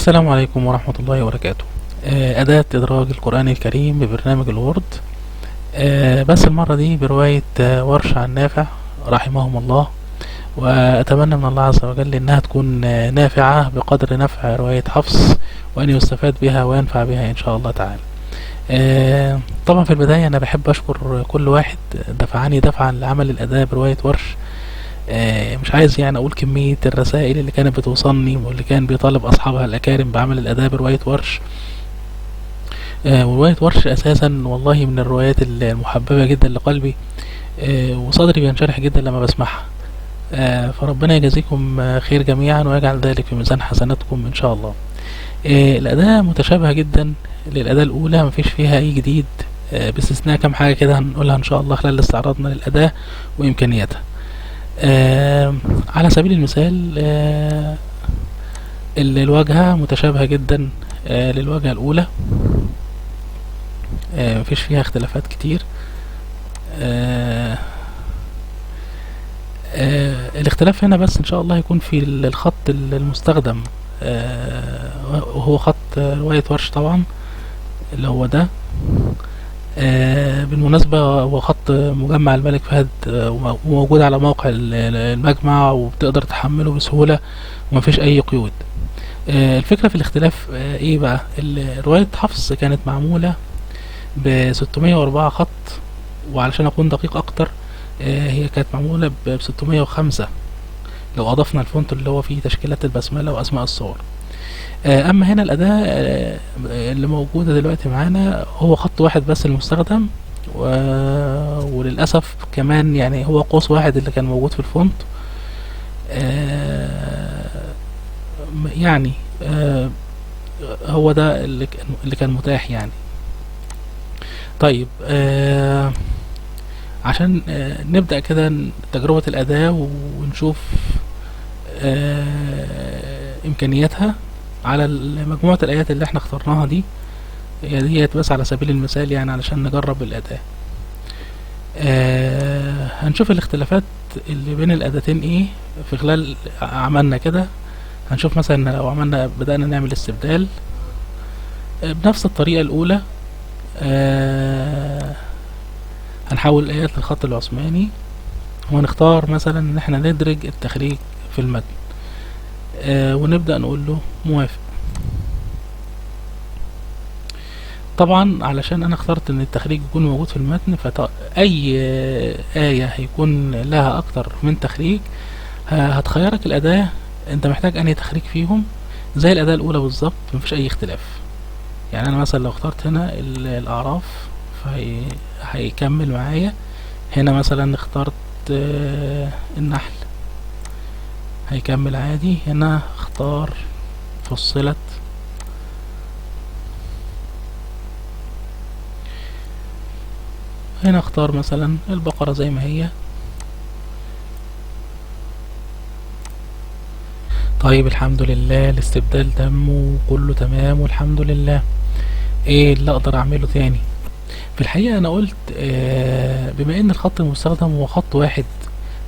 السلام عليكم ورحمة الله وبركاته. أداة إدراج القرآن الكريم ببرنامج الوورد. بس المرة دي برواية ورش عن نافع رحمهم الله، وأتمنى من الله عز وجل إنها تكون نافعة بقدر نفع رواية حفص، وأن يستفاد بها وينفع بها إن شاء الله تعالى. طبعا في البداية أنا بحب أشكر كل واحد دفعني دفعا لعمل الأداة برواية ورش. مش عايز يعني اقول كمية الرسائل اللي كانت بتوصلني واللي كان بيطالب اصحابها الاكارم بعمل الاداء برواية ورش. ورواية ورش اساسا والله من الروايات المحببة جدا لقلبي، وصدري بينشرح جدا لما بسمعها. فربنا يجازيكم خير جميعا ويجعل ذلك في ميزان حسناتكم ان شاء الله. الاداء متشابهة جدا للاداء الاولى، مفيش فيها اي جديد، باستثناء كم حاجة كده هنقولها ان شاء الله خلال استعراضنا للاداء وامكانياتها. على سبيل المثال الواجهة متشابهة جدا للواجهة الأولى، مفيش فيها اختلافات كتير. الاختلاف هنا بس إن شاء الله يكون في الخط المستخدم، وهو خط رواية ورش طبعا اللي هو ده. بالمناسبة هو خط مجمع الملك فهد، وموجود على موقع المجمع وبتقدر تحمله بسهولة ومفيش أي قيود. الفكرة في الاختلاف ايه بقى؟ رواية حفص كانت معمولة ب 604 خط، وعلشان أكون دقيق أكتر هي كانت معمولة ب 605 لو أضفنا الفونت اللي هو فيه تشكيلات البسملة وأسماء الصور. اما هنا الاداة اللي موجودة دلوقتي معانا هو خط واحد بس المستخدم، وللأسف كمان يعني هو قوس واحد اللي كان موجود في الفونت. يعني هو ده اللي كان متاح يعني. طيب عشان نبدأ كده تجربة الأداة ونشوف إمكانياتها على مجموعة الآيات اللي احنا اخترناها دي. هي ديت بس على سبيل المثال يعني علشان نجرب الأداة. هنشوف الاختلافات اللي بين الأداتين ايه في خلال عملنا كده. هنشوف مثلا لو بدأنا نعمل استبدال بنفس الطريقة الأولى. هنحول الآيات للخط العثماني، ونختار مثلا ان احنا ندرج التخريج في المتن، ونبدأ نقول له موافق. طبعا علشان انا اخترت ان التخريج يكون موجود في المتن، فأي آية هيكون لها اكتر من تخريج هتخيرك الأداة انت محتاج انهي تخريج فيهم، زي الأداة الاولى بالظبط، مفيش اي اختلاف. يعني انا مثلا لو اخترت هنا الاعراف فهيكمل معايا. هنا مثلا اخترت النحل هيكمل عادي. هنا اختار فصلت. هنا اختار مثلا البقرة زي ما هي. طيب الحمد لله الاستبدال تم وكله تمام والحمد لله. ايه اللي اقدر اعمله تاني؟ في الحقيقة انا قلت بما ان الخط المستخدم هو خط واحد،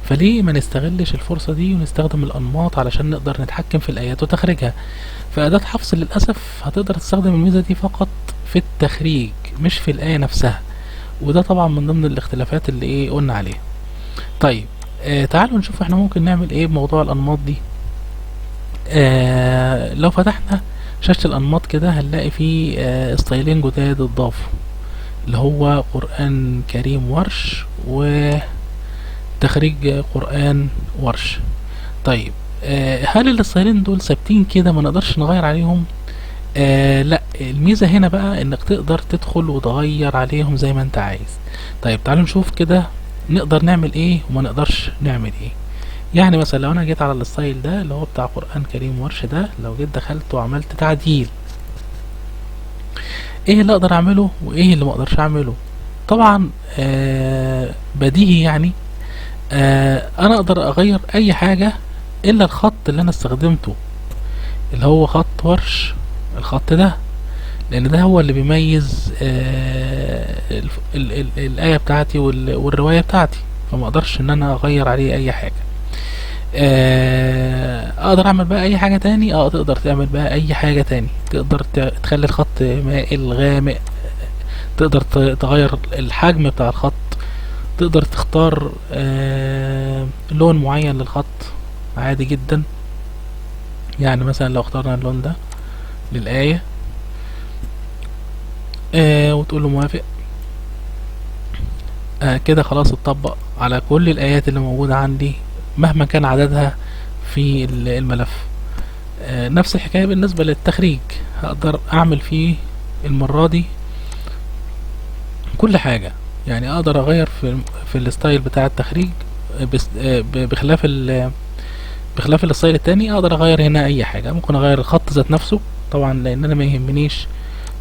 فليه ما نستغلش الفرصة دي ونستخدم الأنماط علشان نقدر نتحكم في الآيات وتخريجها. فأداة حفص للأسف هتقدر تستخدم الميزة دي فقط في التخريج مش في الآية نفسها، وده طبعا من ضمن الاختلافات اللي ايه قلنا عليها. طيب تعالوا نشوف احنا ممكن نعمل ايه بموضوع الأنماط دي. لو فتحنا شاشة الأنماط كده هنلاقي فيه ستايلين جداد اتضافوا، اللي هو قرآن كريم ورش وتخريج قرآن ورش. طيب هل الستايلين دول ثابتين كده ما نقدرش نغير عليهم؟ لا، الميزة هنا بقى انك تقدر تدخل وتغير عليهم زي ما انت عايز. طيب تعالوا نشوف كده نقدر نعمل ايه وما نقدرش نعمل ايه. يعني مثلا لو انا جيت على الستايل ده اللي هو بتاع قرآن كريم ورش ده، لو جيت دخلت وعملت تعديل، ايه اللي اقدر اعمله وايه اللي ما اقدرش اعمله؟ طبعا بديهي يعني انا اقدر اغير اي حاجة الا الخط اللي انا استخدمته اللي هو خط ورش، الخط ده، لان ده هو اللي بيميز الآية بتاعتي والرواية بتاعتي، فما اقدرش ان انا اغير عليه اي حاجة. اقدر اعمل بقى اي حاجة تاني؟ تقدر تعمل بقى اي حاجة تاني. تقدر تخلي الخط مائل غامق، تقدر تغير الحجم بتاع الخط، تقدر تختار لون معين للخط عادي جدا. يعني مثلا لو اخترنا اللون ده للآية وتقول له موافق، كده خلاص اتطبق على كل الآيات اللي موجودة عندي مهما كان عددها في الملف. نفس الحكاية بالنسبة للتخريج، هقدر اعمل فيه المرة دي كل حاجة. يعني اقدر اغير في الستايل بتاع التخريج، بخلاف الستايل التاني. اقدر اغير هنا اي حاجة، ممكن اغير الخط ذات نفسه طبعا، لان انا ما يهمنيش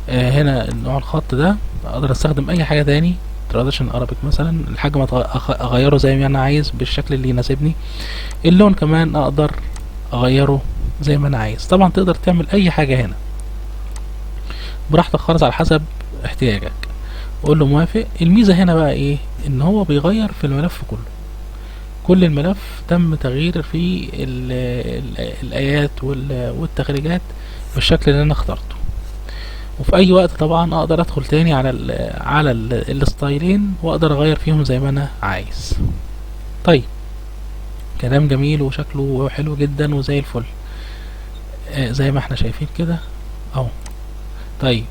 هنا نوع الخط ده. اقدر استخدم اي حاجة تاني، تراديشن ارابيك مثلا، الحجم اغيره زي ما انا عايز بالشكل اللي يناسبني. اللون كمان اقدر اغيره زي ما انا عايز. طبعا تقدر تعمل اي حاجة هنا براحتك خالص على حسب احتياجك. قول له موافق. الميزة هنا بقى ايه؟ ان هو بيغير في الملف كله. كل الملف تم تغيير فيه الايات والتخريجات بالشكل اللي انا اخترته. وفي اي وقت طبعا اقدر ادخل تاني على الستايلين واقدر اغير فيهم زي ما انا عايز. طيب، كلام جميل وشكله حلو جدا وزي الفل، زي ما احنا شايفين كده اهو. طيب،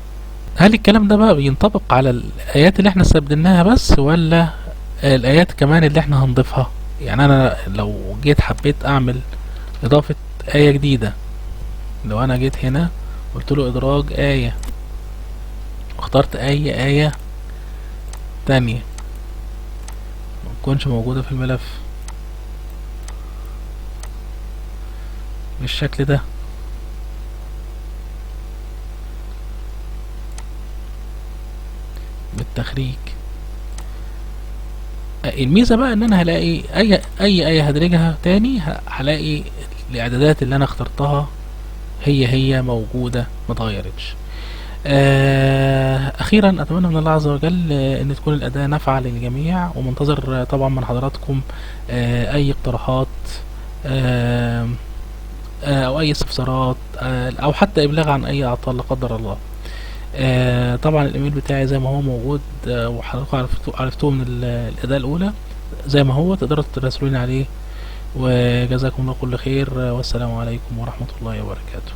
هل الكلام ده بقى بينطبق على الايات اللي احنا استبدلناها بس، ولا الايات كمان اللي احنا هنضيفها؟ يعني انا لو جيت حبيت اعمل اضافة اية جديدة، لو انا جيت هنا قلت له ادراج اية واخترت اي اية تانية ما تكونش موجودة في الملف بالشكل ده، بالتخريج، الميزة بقى ان انا هلاقي اي اية هدرجها تاني هلاقي الاعدادات اللي انا اخترتها هي موجودة متغيرتش. اخيرا اتمنى من الله عز وجل ان تكون الاداة نافعة للجميع، ومنتظر طبعا من حضراتكم اي اقتراحات او اي استفسارات او حتى ابلاغ عن اي اعطال لا قدر الله. طبعا الايميل بتاعي زي ما هو موجود، وحضراتكم عرفتوه من الاداة الاولى زي ما هو، تقدروا تراسلوني عليه. وجزاكم الله كل خير، والسلام عليكم ورحمة الله وبركاته.